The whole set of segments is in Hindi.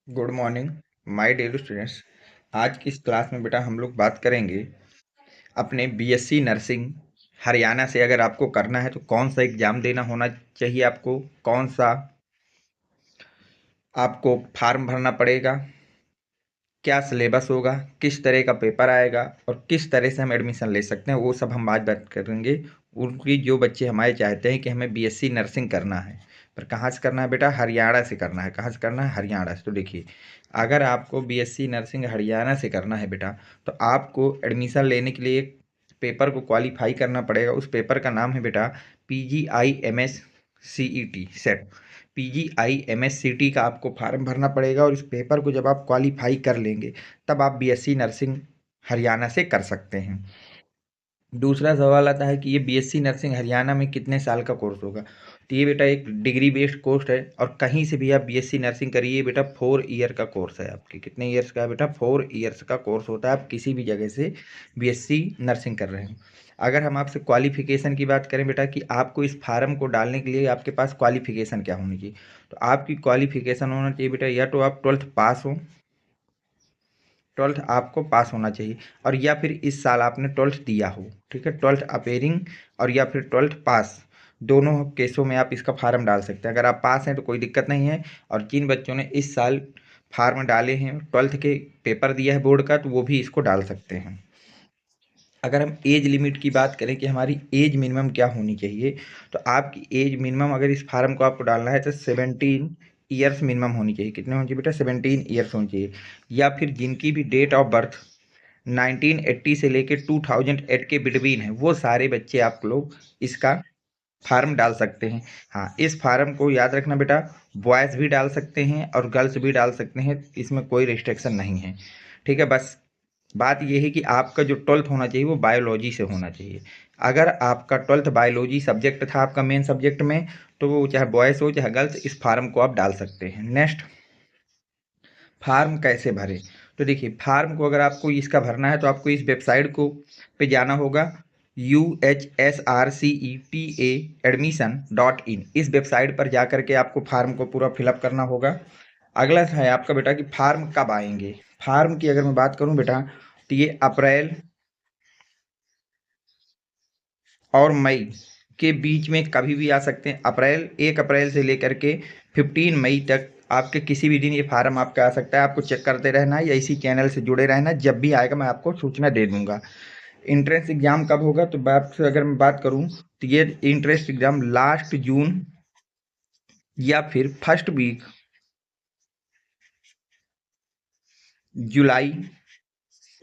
Good morning my dear students. आज की इस क्लास में बेटा हम लोग बात करेंगे अपने बीएससी नर्सिंग हरियाणा से अगर आपको करना है तो कौन सा एग्ज़ाम देना होना चाहिए, आपको कौन सा आपको फॉर्म भरना पड़ेगा, क्या सिलेबस होगा, किस तरह का पेपर आएगा और किस तरह से हम एडमिशन ले सकते हैं, वो सब हम आज बात करेंगे। उनकी जो बच्चे हमारे चाहते हैं कि हमें बीएससी नर्सिंग करना है, पर कहाँ से करना है बेटा? हरियाणा से करना है। कहाँ से करना है? हरियाणा से। तो देखिए, अगर आपको बीएससी नर्सिंग हरियाणा से करना है बेटा, तो आपको एडमिशन लेने के लिए एक पेपर को क्वालिफाई करना पड़ेगा। उस पेपर का नाम है बेटा PGI-MS CET सेट। PGI-MS-CET का आपको फार्म भरना पड़ेगा और इस पेपर को जब आप क्वालिफाई कर लेंगे तब आप बीएससी नर्सिंग हरियाणा से कर सकते हैं। दूसरा सवाल आता है कि ये बीएससी नर्सिंग हरियाणा में कितने साल का कोर्स होगा? तो ये बेटा एक डिग्री बेस्ड कोर्स है और कहीं से भी आप बीएससी नर्सिंग करिए बेटा, 4 ईयर का कोर्स है। आपके कितने ईयर्स का है बेटा? 4 ईयर्स का कोर्स होता है। आप किसी भी जगह से बीएससी नर्सिंग कर रहे हैं। अगर हम आपसे क्वालिफिकेशन की बात करें बेटा कि आपको इस फार्म को डालने के लिए आपके पास क्वालिफिकेशन क्या होनी चाहिए, तो आपकी क्वालिफिकेशन होना चाहिए बेटा, या तो आप 12th पास हो, 12th आपको पास होना चाहिए, और या फिर इस साल आपने 12th दिया हो। ठीक है, 12th अपेयरिंग और या फिर 12th पास, दोनों केसों में आप इसका फार्म डाल सकते हैं। अगर आप पास हैं तो कोई दिक्कत नहीं है, और जिन बच्चों ने इस साल फार्म डाले हैं, 12th के पेपर दिया है बोर्ड का, तो वो भी इसको डाल सकते हैं। अगर हम एज लिमिट की बात करें कि हमारी एज मिनिमम क्या होनी चाहिए, तो आपकी एज मिनिमम अगर इस फार्म को आपको डालना है तो 17 ईयर्स मिनिमम होनी चाहिए। कितने होनी चाहिए बेटा? 17 ईयर्स होनी चाहिए। या फिर जिनकी भी डेट ऑफ बर्थ 1980 से लेके 2008 के बिटवीन है, वो सारे बच्चे आप लोग इसका फार्म डाल सकते हैं। हाँ, इस फार्म को याद रखना बेटा, बॉयज़ भी डाल सकते हैं और गर्ल्स भी डाल सकते हैं, इसमें कोई रिस्ट्रिक्शन नहीं है। ठीक है, बस बात ये है कि आपका जो 12th होना चाहिए वो बायोलॉजी से होना चाहिए। अगर आपका 12th बायोलॉजी सब्जेक्ट था आपका मेन सब्जेक्ट में, तो वो चाहे बॉयज़ हो चाहे गर्ल्स, इस फार्म को आप डाल सकते हैं। नेक्स्ट, फार्म कैसे भरें? तो देखिए, फार्म को अगर आपको इसका भरना है तो आपको इस वेबसाइट को पे जाना होगा, UHSRCETA admission.in। इस वेबसाइट पर जा करके आपको फार्म को पूरा फिलअप करना होगा। अगला है आपका बेटा कि फार्म कब आएंगे। फार्म की अगर मैं बात करूं बेटा, तो ये अप्रैल और मई के बीच में कभी भी आ सकते हैं। 1 अप्रैल से लेकर के 15 मई तक आपके किसी भी दिन ये फार्म आपका आ सकता है। आपको चेक करते रहना है या इसी चैनल से जुड़े रहना। जब भी आएगा मैं आपको सूचना दे दूंगा। इंट्रेंस एग्जाम कब होगा, तो बात से अगर मैं बात करूं तो ये इंट्रेंस एग्जाम लास्ट जून या फिर फर्स्ट वीक जुलाई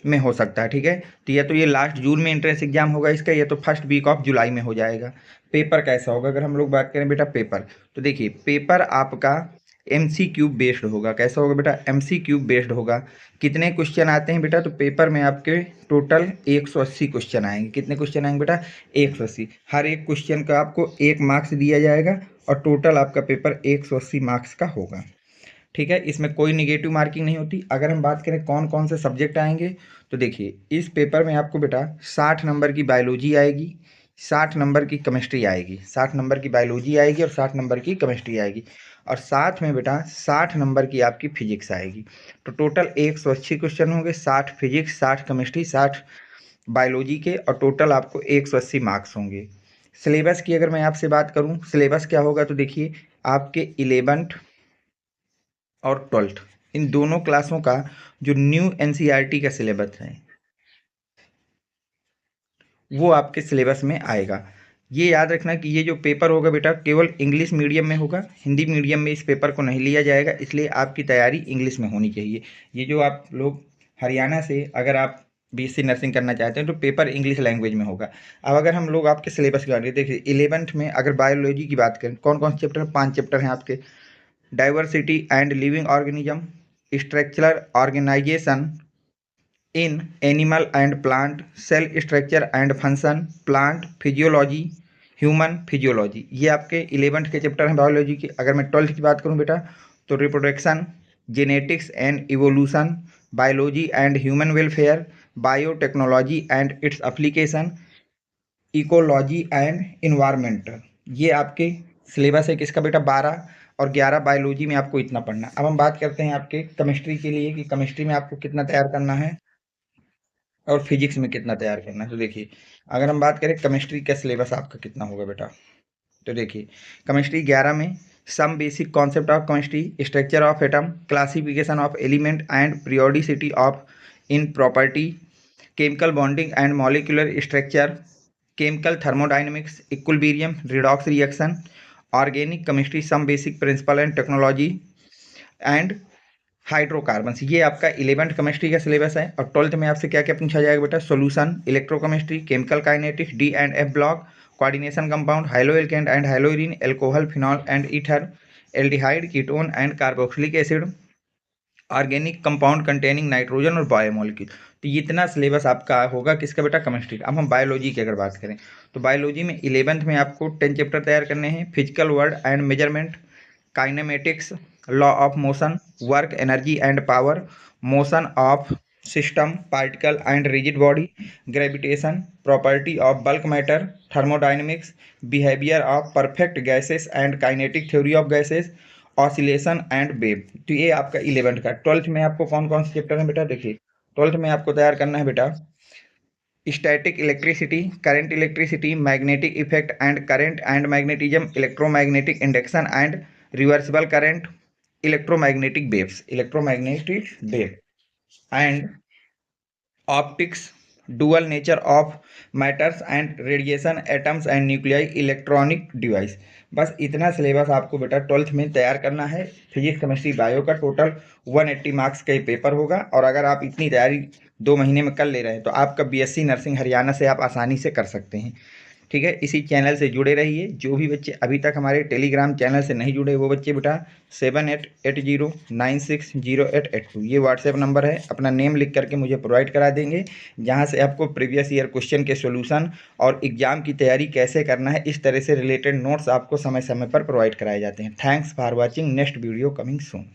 में हो सकता है। ठीक है, तो या तो ये लास्ट जून में इंट्रेंस एग्जाम होगा इसका, या तो फर्स्ट वीक ऑफ जुलाई में हो जाएगा। पेपर कैसा होगा अगर हम लोग बात करें बेटा पेपर, तो देखिए पेपर आपका MCQ बेस्ड होगा। कैसा होगा बेटा? MCQ बेस्ड होगा। कितने क्वेश्चन आते हैं बेटा? तो पेपर में आपके टोटल 180 क्वेश्चन आएंगे। कितने क्वेश्चन आएंगे बेटा? 180। हर एक क्वेश्चन का आपको 1 मार्क्स दिया जाएगा और टोटल आपका पेपर 180 मार्क्स का होगा। ठीक है, इसमें कोई निगेटिव मार्किंग नहीं होती। अगर हम बात करें कौन कौन से सब्जेक्ट आएंगे, तो देखिए इस पेपर में आपको बेटा 60 नंबर की बायोलॉजी आएगी, 60 नंबर की केमिस्ट्री आएगी, 60 नंबर की बायोलॉजी आएगी और 60 नंबर की केमिस्ट्री आएगी, और साथ में बेटा 60 नंबर की आपकी फिजिक्स आएगी। तो टोटल 180 क्वेश्चन होंगे, 60 फिजिक्स, 60 केमिस्ट्री, 60 बायोलॉजी के, और टोटल आपको 180 मार्क्स होंगे। सिलेबस की अगर मैं आपसे बात करूं, सिलेबस क्या होगा, तो देखिए आपके 11th और 12th इन दोनों क्लासों का जो न्यू NCERT का सिलेबस है वो आपके सिलेबस में आएगा। ये याद रखना कि ये जो पेपर होगा बेटा केवल इंग्लिश मीडियम में होगा, हिंदी मीडियम में इस पेपर को नहीं लिया जाएगा, इसलिए आपकी तैयारी इंग्लिश में होनी चाहिए। ये जो आप लोग हरियाणा से अगर आप BSc नर्सिंग करना चाहते हैं तो पेपर इंग्लिश लैंग्वेज में होगा। अब अगर हम लोग आपके सिलेबस की बात करें, देखिए 11th में अगर बायोलॉजी की बात करें, कौन कौन से चैप्टर? 5 चैप्टर हैं आपके। Diversity and living organism, structural organisation in animal and plant, cell structure and function, plant physiology, human physiology, ये आपके 11th के चैप्टर हैं बायोलॉजी के। अगर मैं 12th की बात करूं बेटा, तो reproduction, genetics and evolution, biology and human welfare, biotechnology and its application, ecology and environment, ये आपके सिलेबस है किसका बेटा? 12। और 11 बायोलॉजी में आपको इतना पढ़ना। अब हम बात करते हैं आपके केमिस्ट्री के लिए कि केमिस्ट्री में आपको कितना तैयार करना है और फिजिक्स में कितना तैयार करना है। तो देखिए, अगर हम बात करें केमिस्ट्री का सिलेबस आपका कितना होगा बेटा, तो देखिए केमिस्ट्री 11 में some basic concept of chemistry, structure of atom, classification of element and periodicity of in property, chemical bonding and molecular structure, chemical thermodynamics, equilibrium, redox reaction, organic chemistry, some basic principle and technology and hydrocarbons, ये आपका 11th केमिस्ट्री का सिलेबस है। और 12th में आपसे क्या क्या पूछा जाएगा बेटा, solution, electrochemistry, chemical kinetics, D and F block, coordination compound, haloalkane and haloarene, alcohol, phenol and ether, aldehyde, ketone and carboxylic acid, organic compound containing nitrogen और बायोमोलिक्यूल। तो ये इतना सिलेबस आपका होगा किसका बेटा, केमिस्ट्री का। अब हम बायोलॉजी की अगर बात करें तो बायोलॉजी में 11th में आपको 10 चैप्टर तैयार करने हैं। Physical word and measurement, kinematics, law of motion, work, energy and power, motion of system, particle and rigid body, gravitation, property of bulk matter, thermodynamics, behaviour of perfect gases and kinetic theory of gases, oscillation and wave. तो ये आपका 11th का। 12th में आपको कौन कौन से चैप्टर हैं बेटा, देखिए 12th में आपको तैयार करना है बेटा static electricity, current electricity, magnetic effect and current and magnetism, electromagnetic induction and reversible current, electromagnetic wave and optics, dual nature of matters and radiation, atoms and nuclei, electronic device. बस इतना सिलेबस आपको बेटा 12th में तैयार करना है। फिजिक्स केमिस्ट्री बायो का टोटल 180 मार्क्स का ये पेपर होगा। और अगर आप इतनी तैयारी 2 महीने में कर ले रहे हैं तो आपका बीएससी नर्सिंग हरियाणा से आप आसानी से कर सकते हैं। ठीक है, इसी चैनल से जुड़े रहिए। जो भी बच्चे अभी तक हमारे टेलीग्राम चैनल से नहीं जुड़े वो बच्चे बेटा 7880960882 ये व्हाट्सएप नंबर है, अपना नेम लिख करके मुझे प्रोवाइड करा देंगे, जहां से आपको प्रीवियस ईयर क्वेश्चन के सॉल्यूशन और एग्जाम की तैयारी कैसे करना है इस तरह से रिलेटेड नोट्स आपको समय समय पर प्रोवाइड कराए जाते हैं। Thanks for watching, next video coming soon.